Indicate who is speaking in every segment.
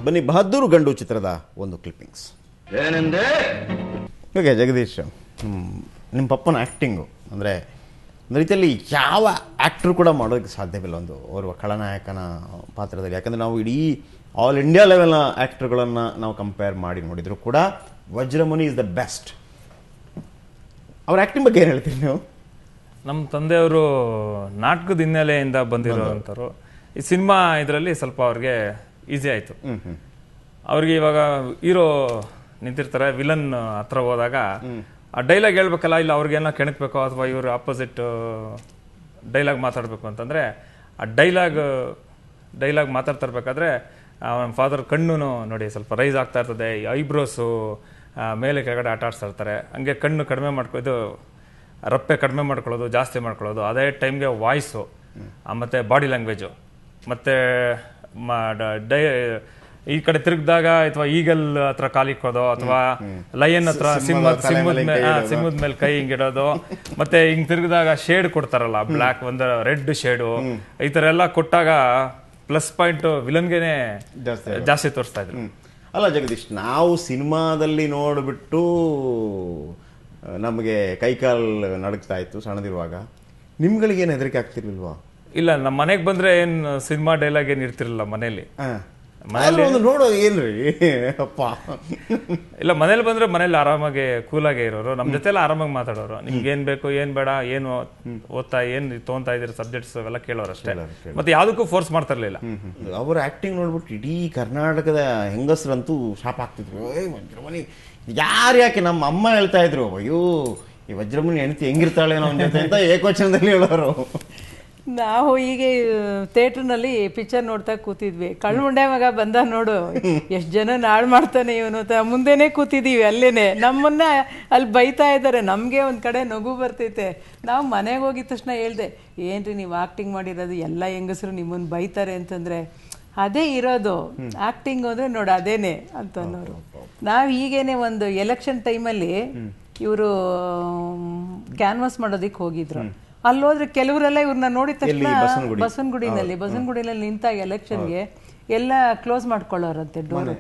Speaker 1: ಬನ್ನಿ ಬಹದ್ದೂರು ಗಂಡು ಚಿತ್ರದ ಒಂದು ಕ್ಲಿಪ್ಪಿಂಗ್ಸ್.
Speaker 2: ಏನಂದೆ?
Speaker 1: ಓಕೆ ಜಗದೀಶ್, ನಿಮ್ಮ ಪಪ್ಪನ ಆ್ಯಕ್ಟಿಂಗು ಅಂದರೆ ಒಂದು ರೀತಿಯಲ್ಲಿ ಯಾವ ಆ್ಯಕ್ಟ್ರು ಕೂಡ ಮಾಡೋದಕ್ಕೆ ಸಾಧ್ಯವಿಲ್ಲ ಒಂದು ಓರ್ವ ಖಳನಾಯಕನ ಪಾತ್ರದಲ್ಲಿ. ಯಾಕಂದರೆ ನಾವು ಇಡೀ ಆಲ್ ಇಂಡಿಯಾ ಲೆವೆಲ್ನ ಆ್ಯಕ್ಟ್ರುಗಳನ್ನು ನಾವು ಕಂಪೇರ್ ಮಾಡಿ ನೋಡಿದರೂ ಕೂಡ ವಜ್ರಮುನಿ ಇಸ್ ದ ಬೆಸ್ಟ್. ಅವ್ರ ಆ್ಯಕ್ಟಿಂಗ್ ಬಗ್ಗೆ ಏನು ಹೇಳ್ತೀರಿ ನೀವು?
Speaker 3: ನಮ್ಮ ತಂದೆಯವರು ನಾಟಕದ ಹಿನ್ನೆಲೆಯಿಂದ ಬಂದಿರೋವಂಥವ್ರು. ಈ ಸಿನಿಮಾ ಇದರಲ್ಲಿ ಸ್ವಲ್ಪ ಅವ್ರಿಗೆ ಈಸಿ ಆಯಿತು. ಅವ್ರಿಗೆ ಇವಾಗ ಹೀರೋ ನಿಂತಿರ್ತಾರೆ, ವಿಲನ್ ಹತ್ರ ಹೋದಾಗ ಆ ಡೈಲಾಗ್ ಹೇಳ್ಬೇಕಲ್ಲ, ಇಲ್ಲ ಅವ್ರಿಗೇನೋ ಕೆಣಕ್ಬೇಕು ಅಥವಾ ಇವರು ಆಪೋಸಿಟ್ ಡೈಲಾಗ್ ಮಾತಾಡಬೇಕು ಅಂತಂದರೆ ಆ ಡೈಲಾಗ್ ಮಾತಾಡ್ತಿರ್ಬೇಕಾದ್ರೆ ಅವನ ಫಾದರ್ ಕಣ್ಣು ನೋಡಿ ಸ್ವಲ್ಪ ರೈಸ್ ಆಗ್ತಾ ಇರ್ತದೆ, ಐಬ್ರೋಸು ಮೇಲೆ ಕೆಳಗಡೆ ಆಟ ಆಡ್ಸ್ತಾ ಇರ್ತಾರೆ. ಹಂಗೆ ಕಣ್ಣು ಕಡಿಮೆ ಇದು ರಪ್ಪೆ ಕಡಿಮೆ ಮಾಡ್ಕೊಳ್ಳೋದು, ಜಾಸ್ತಿ ಮಾಡ್ಕೊಳ್ಳೋದು, ಅದೇ ಟೈಮ್ಗೆ ವಾಯ್ಸು ಮತ್ತು ಬಾಡಿ ಲ್ಯಾಂಗ್ವೇಜು ಮತ್ತು ಈ ಕಡೆ ತಿರುಗಿದಾಗ ಅಥವಾ ಈಗಲ್ ಹತ್ರ ಕಾಲಿಕ್ಕೋದು ಅಥವಾ ಲಯನ್ ಹತ್ರ ಸಿಂಹದ ಮೇಲೆ ಕೈ ಹಿಂಗಿಡೋದು, ಮತ್ತೆ ಹಿಂಗ್ ತಿರುಗಿದಾಗ ಶೇಡ್ ಕೊಡ್ತಾರಲ್ಲ, ಬ್ಲ್ಯಾಕ್ ಒಂದು ರೆಡ್ ಶೇಡು, ಈ ತರ ಎಲ್ಲ ಕೊಟ್ಟಾಗ ಪ್ಲಸ್ ಪಾಯಿಂಟ್ ವಿಲನ್ಗೆನೆ ಜಾಸ್ತಿ ತೋರಿಸ್ತಾ ಇದ್ರು.
Speaker 1: ಅಲ್ಲ ಜಗದೀಶ್, ನಾವು ಸಿನಿಮಾದಲ್ಲಿ ನೋಡಿಬಿಟ್ಟು ನಮಗೆ ಕೈಕಾಲು ನಡುಗ್ತಾ ಇತ್ತು ಸಣ್ಣದಿರುವಾಗ, ನಿಮ್ಗಳಿಗೇನು ಹೆದರಿಕೆ ಆಗ್ತಿರ್ಲಿಲ್ವಾ?
Speaker 3: ಇಲ್ಲ, ನಮ್ಮ ಮನೆಗೆ ಬಂದ್ರೆ ಏನು ಸಿನಿಮಾ ಡೈಲಾಗ್ ಏನು ಇರ್ತಿರ್ಲಿಲ್ಲ ಮನೇಲಿ.
Speaker 1: ನೋಡೋ ಏನ್ರಿ ಅಪ್ಪ.
Speaker 3: ಇಲ್ಲ, ಮನೇಲಿ ಬಂದ್ರೆ ಮನೇಲಿ ಆರಾಮಾಗಿ ಕೂಲಾಗೆ ಇರೋರು, ನಮ್ಮ ಜೊತೆ ಎಲ್ಲ ಆರಾಮಾಗಿ ಮಾತಾಡೋರು. ನಿಮ್ಗೆ ಏನ್ ಬೇಕು, ಏನ್ ಬೇಡ, ಏನು ಓದ್ತಾ ಏನ್ ತೊಗೊಂತಾ ಇದ್ದೀರಿ ಸಬ್ಜೆಕ್ಟ್ಸ್ ಅವೆಲ್ಲ ಕೇಳೋರು ಅಷ್ಟೇ. ಮತ್ತೆ ಯಾವ್ದಕ್ಕೂ ಫೋರ್ಸ್ ಮಾಡ್ತಾ ಇರ್ಲಿಲ್ಲ.
Speaker 1: ಅವ್ರ ಆಕ್ಟಿಂಗ್ ನೋಡ್ಬಿಟ್ಟು ಇಡೀ ಕರ್ನಾಟಕದ ಹೆಂಗಸರಂತೂ ಶಾಪ್ ಆಗ್ತಿದ್ರು. ವಜ್ರಮುನಿ ಯಾಕೆ ನಮ್ಮ ಅಮ್ಮ ಹೇಳ್ತಾ ಇದ್ರು, ಅಯ್ಯೋ ಈ ವಜ್ರಮುನಿ ಹೆಂಡತಿ ಹೆಂಗಿರ್ತಾಳೆ ನಮ್ಮ ಜೊತೆ ಅಂತ ಏಕವಚನದಲ್ಲಿ ಹೇಳೋರು.
Speaker 4: ನಾವು ಹೀಗೆ ಥಿಯೇಟ್ರ್ನಲ್ಲಿ ಪಿಕ್ಚರ್ ನೋಡ್ತಾ ಕೂತಿದ್ವಿ. ಕಳ್ಮುಂಡೆ ಮಗ ಬಂದ ನೋಡು, ಎಷ್ಟು ಜನ ನಾಳು ಮಾಡ್ತಾನೆ ಇವನು ಅಂತ ಮುಂದೆನೇ ಕೂತಿದ್ದೀವಿ. ಅಲ್ಲೇನೆ ನಮ್ಮನ್ನ ಅಲ್ಲಿ ಬೈತಾ ಇದ್ದಾರೆ. ನಮಗೆ ಒಂದು ಕಡೆ ನಗು ಬರ್ತೈತೆ. ನಾವು ಮನೆಗೆ ಹೋಗಿದ ತಕ್ಷಣ ಹೇಳ್ದೆ, ಏನ್ರಿ ನೀವು ಆ್ಯಕ್ಟಿಂಗ್ ಮಾಡಿರೋದು, ಎಲ್ಲ ಹೆಂಗಸರು ನಿಮ್ಮನ್ನು ಬೈತಾರೆ ಅಂತಂದರೆ ಅದೇ ಇರೋದು ಆ್ಯಕ್ಟಿಂಗ್ ಅಂದರೆ ನೋಡಿ ಅದೇನೆ ಅಂತ ಅನ್ನೋರು. ನಾವು ಹೀಗೇನೆ ಒಂದು ಎಲೆಕ್ಷನ್ ಟೈಮಲ್ಲಿ ಇವರು ಕ್ಯಾನ್ವಾಸ್ ಮಾಡೋದಕ್ಕೆ ಹೋಗಿದ್ರು. ಅಲ್ಲೋದ್ರೆ ಕೆಲವರೆಲ್ಲ ಇವ್ರನ್ನ ನೋಡಿದ ತಕ್ಷಣ ಬಸವನಗುಡಿನಲ್ಲಿ ನಿಂತಾಗ ಎಲೆಕ್ಷನ್ಗೆ ಎಲ್ಲ ಕ್ಲೋಸ್ ಮಾಡ್ಕೊಳ್ಳೋರಂತೆ ಡೋರು.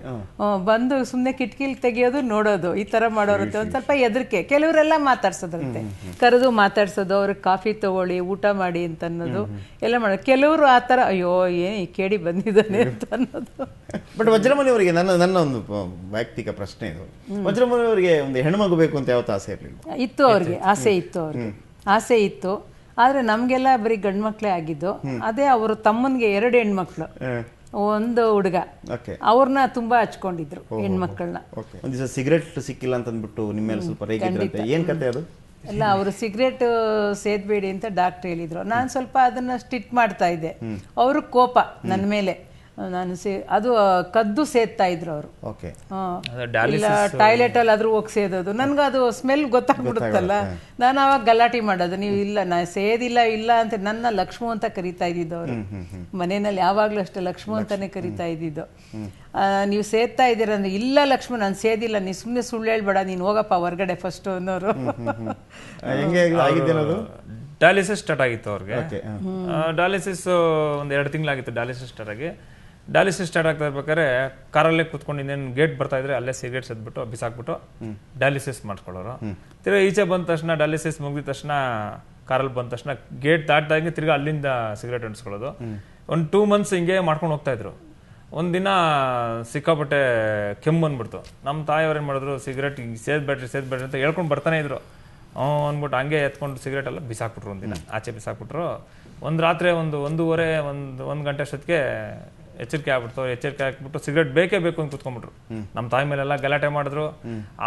Speaker 4: ಬಂದು ಸುಮ್ಮನೆ ಕಿಟಕಿಲಿ ತೆಗಿಯೋದು, ನೋಡೋದು, ಈ ಥರ ಮಾಡೋರಂತೆ. ಒಂದು ಸ್ವಲ್ಪ ಹೆದರಿಕೆ. ಕೆಲವರೆಲ್ಲ ಮಾತಾಡ್ಸೋದ್ರಂತೆ, ಕರೆದು ಮಾತಾಡ್ಸೋದು, ಅವ್ರಿಗೆ ಕಾಫಿ ತಗೊಳ್ಳಿ, ಊಟ ಮಾಡಿ ಅಂತ ಅನ್ನೋದು ಎಲ್ಲ ಮಾಡೋದು. ಕೆಲವರು ಆ ಥರ ಅಯ್ಯೋ ಏನು ಈ ಕೇಳಿ ಬಂದಿದ್ದಾನೆ ಅಂತ ಅನ್ನೋದು.
Speaker 1: ಬಟ್ ವಜ್ರಮುನಿ ಅವರಿಗೆ ನನ್ನ ಒಂದು ವೈಯಕ್ತಿಕ ಪ್ರಶ್ನೆ ಇದು, ವಜ್ರಮುನಿ ಅವರಿಗೆ ಒಂದು ಹೆಣ್ಮಗು ಬೇಕು ಅಂತ ಯಾವತ್ತೂ ಆಸೆ ಇರಲಿಲ್ಲ?
Speaker 4: ಇತ್ತು ಅವ್ರಿಗೆ, ಆಸೆ ಇತ್ತು. ಆದರೆ ನಮಗೆಲ್ಲ ಬರೀ ಗಂಡು ಮಕ್ಕಳೇ ಆಗಿದ್ದು. ಅದೇ ಅವರು ತಮ್ಮನಿಗೆ 2 ಹೆಣ್ಮಕ್ಳು, ಒಂದು ಹುಡುಗ. ಅವ್ರನ್ನ ತುಂಬಾ ಹಚ್ಕೊಂಡಿದ್ರು ಹೆಣ್ಮಕ್ಳನ್ನ.
Speaker 1: ಒಂದ್ ದಿವಸ ಸಿಗರೇಟ್ ಸಿಕ್ಕಿಲ್ಲ ಅಂತ ಅಂದ್ಬಿಟ್ಟು ನಿಮ್ಮ ಮೇಲೆ ಸ್ವಲ್ಪ ರೇಗಿದ್ರಂತೆ, ಏನ್ ಕತೆ ಅದು?
Speaker 4: ಎಲ್ಲ ಅವರು ಸಿಗರೇಟ್ ಸೇದ್ಬೇಡಿ ಅಂತ ಡಾಕ್ಟರ್ ಹೇಳಿದ್ರು. ನಾನು ಸ್ವಲ್ಪ ಅದನ್ನ ಸ್ಟಿಟ್ ಮಾಡ್ತಾ ಇದ್ದೆ. ಅವ್ರಿಗೆ ಕೋಪ ನನ್ನ ಮೇಲೆ. ನಾನು ಅದು ಕದ್ದು ಸೇದ್ತಾ ಇದ್ರು ಅವರು. ಇಲ್ಲ ಟಾಯ್ಲೆಟ್ ಅಲ್ಲಿ ಆದ್ರೂ ಹೋಗಿ ಸೇದೋದು. ನನ್ಗೆ ಅದು ಸ್ಮೆಲ್ ಗೊತ್ತಾಗ್ಬಿಡುತ್ತಲ್ಲ. ನಾನು ಅವಾಗ ಗಲಾಟೆ ಮಾಡೋದು, ನೀವು ಇಲ್ಲ ನಾ ಸೇದಿಲ್ಲ ಇಲ್ಲ ಅಂತ. ನನ್ನ ಲಕ್ಷ್ಮು ಅಂತ ಕರಿತಾ ಇದ್ದಿದ್ದು ಅವರು ಮನೆಯಲ್ಲಿ. ಯಾವಾಗ್ಲೂ ಅಷ್ಟೇ ಲಕ್ಷ್ಮು ಅಂತಾನೆ ಕರಿತಾ ಇದ್ದಿದ್ದು. ನೀವು ಸೇದ್ತಾ ಇದ್ದೀರ ಅಂದ್ರೆ, ಇಲ್ಲ ಲಕ್ಷ್ಮು ನಾನು ಸೇದಿಲ್ಲ, ನೀ ಸುಮ್ಮನೆ ಸುಳ್ಳು ಹೇಳ್ಬೇಡ, ನೀನು ಹೋಗಪ್ಪ ಹೊರಗಡೆ ಫಸ್ಟ್ ಅನ್ನೋರು.
Speaker 3: ಡಯಾಲಿಸಿಸ್ ಸ್ಟಾರ್ಟ್ ಆಗಿತ್ತು ಅವ್ರಿಗೆ. ಡಯಾಲಿಸಿಸ್ ಒಂದು 2 ತಿಂಗಳಾಗಿತ್ತು ಡಯಾಲಿಸಿಸ್ ಸ್ಟಾರ್ಟ್ ಆಗಿ. ಡಯಾಲಿಸಿಸ್ ಸ್ಟಾರ್ಟ್ ಆಗ್ತಾ ಇರ್ಬೇಕಾದ್ರೆ ಕಾರಲ್ಲೇ ಕೂತ್ಕೊಂಡು ಇನ್ನೇನು ಗೇಟ್ ಬರ್ತಾ ಇದ್ರೆ ಅಲ್ಲೇ ಸಿಗರೇಟ್ ಸದ್ಬಿಟ್ಟು ಬಿಸಾಕ್ಬಿಟ್ಟು ಡಯಾಲಿಸಿಸ್ ಮಾಡ್ಕೊಳ್ಳೋರು. ತಿರ್ಗಾ ಈಚೆ ಬಂದ ತಕ್ಷಣ ಡಯಾಲಿಸಿಸ್ ಮುಗಿದ ತಕ್ಷಣ ಕಾರಲ್ಲಿ ಬಂದ ತಕ್ಷಣ ಗೇಟ್ ದಾಟ್ದಾಗೆ ತಿರ್ಗಾ ಅಲ್ಲಿಂದ ಸಿಗರೇಟ್ ಅಂಟಿಸ್ಕೊಳ್ಳೋದು. ಒಂದು 2 ಮಂತ್ಸ್ ಹಿಂಗೆ ಮಾಡ್ಕೊಂಡು ಹೋಗ್ತಾ ಇದ್ರು. ಒಂದಿನ ಸಿಕ್ಕಾಪಟ್ಟೆ ಕೆಮ್ಮು ಅಂದ್ಬಿಡ್ತು. ನಮ್ಮ ತಾಯಿಯವ್ರು ಏನು ಮಾಡಿದ್ರು, ಸಿಗರೇಟ್ ಸೇದ್ಬೇಡ್ರಿ ಅಂತ ಹೇಳ್ಕೊಂಡು ಬರ್ತಾನೆ ಇದ್ರು. ಅಂದ್ಬಿಟ್ಟು ಹಂಗೆ ಎತ್ಕೊಂಡು ಸಿಗರೇಟ್ ಎಲ್ಲ ಬಿಸಾಕ್ಬಿಟ್ರು. ಒಂದಿನ ಆಚೆ ಬಿಸಾಕ್ಬಿಟ್ರು. ಒಂದು ರಾತ್ರಿ 1 ಗಂಟೆ ಅಷ್ಟೊತ್ತಿಗೆ ಎಚ್ಚರಿಕೆ ಆಗ್ಬಿಡ್ತು. ಎಚ್ಚರಿಕೆ ಹಾಕ್ಬಿಟ್ಟು ಸಿಗರೇಟ್ ಬೇಕೇ ಬೇಕು ಅಂತ ಕುತ್ಕೊಂಡ್ಬಿಟ್ರು. ನಮ್ಮ ತಾಯಿ ಮೇಲೆಲ್ಲ ಗಲಾಟೆ ಮಾಡಿದ್ರು.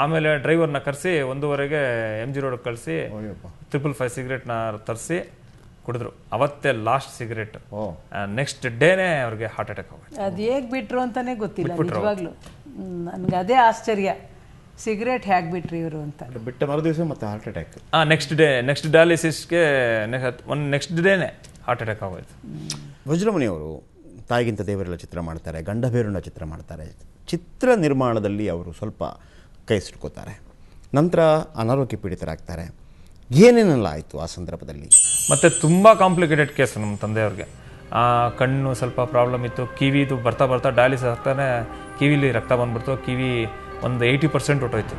Speaker 3: ಆಮೇಲೆ ಡ್ರೈವರ್ನ ಕರೆಸಿ 1:30ಗೆ MG ರೋಡ್ ಕಳಿಸಿ 555 ಸಿಗರೇಟ್ನ ತರಿಸಿ ಕುಡಿದ್ರು. ಅವತ್ತೇ ಲಾಸ್ಟ್ ಸಿಗರೇಟ್. ನೆಕ್ಸ್ಟ್ ಡೇನೆ ಅವ್ರಿಗೆ ಹಾರ್ಟ್ ಅಟ್ಯಾಕ್ ಆಗೋಯ್ತು.
Speaker 4: ಅದು ಹೇಗೆ ಬಿಟ್ರು ಅಂತಾನೆ ಗೊತ್ತಿಲ್ಲ ನಿಜವಾಗ್ಲೂ. ನನ್ಗೆ ಅದೇ ಆಶ್ಚರ್ಯ, ಸಿಗರೇಟ್ ಹೇಗೆ ಬಿಟ್ರಿ ಇವರು ಅಂತ.
Speaker 1: ಬಿಟ್ಟ ಮರುದಿವಸ ಮತ್ತೆ ಹಾರ್ಟ್ ಅಟ್ಯಾಕ್.
Speaker 3: ನೆಕ್ಸ್ಟ್ ಡಯಾಲಿಸಿಸ್ಗೆ ನೆಕ್ಸ್ಟ್ ಡೇನೆ ಹಾರ್ಟ್ ಅಟ್ಯಾಕ್ ಆಗೋಯ್ತು.
Speaker 1: ವಜ್ರಮುನಿ ಅವರು ತಾಯಿಗಿಂತ ದೇವರೆಲ್ಲ ಚಿತ್ರ ಮಾಡ್ತಾರೆ, ಗಂಡಬೇರುಂಡ ಚಿತ್ರ ಮಾಡ್ತಾರೆ. ಚಿತ್ರ ನಿರ್ಮಾಣದಲ್ಲಿ ಅವರು ಸ್ವಲ್ಪ ಕೈ ಸುಟ್ಕೋತಾರೆ. ನಂತರ ಅನಾರೋಗ್ಯ ಪೀಡಿತರಾಗ್ತಾರೆ. ಏನೇನೆಲ್ಲ ಆಯಿತು ಆ ಸಂದರ್ಭದಲ್ಲಿ?
Speaker 3: ಮತ್ತು ತುಂಬ ಕಾಂಪ್ಲಿಕೇಟೆಡ್ ಕೇಸ್ ನಮ್ಮ ತಂದೆಯವ್ರಿಗೆ. ಕಣ್ಣು ಸ್ವಲ್ಪ ಪ್ರಾಬ್ಲಮ್ ಇತ್ತು, ಕಿವಿದು ಬರ್ತಾ ಡಯಾಲಿಸಿಸ್ ಆಗ್ತಾನೆ ಕಿವಿಲಿ ರಕ್ತ ಬಂದ್ಬಿಡ್ತು, ಕಿವಿ ಒಂದು 80% ಹೊಟ್ಟೋಯ್ತು.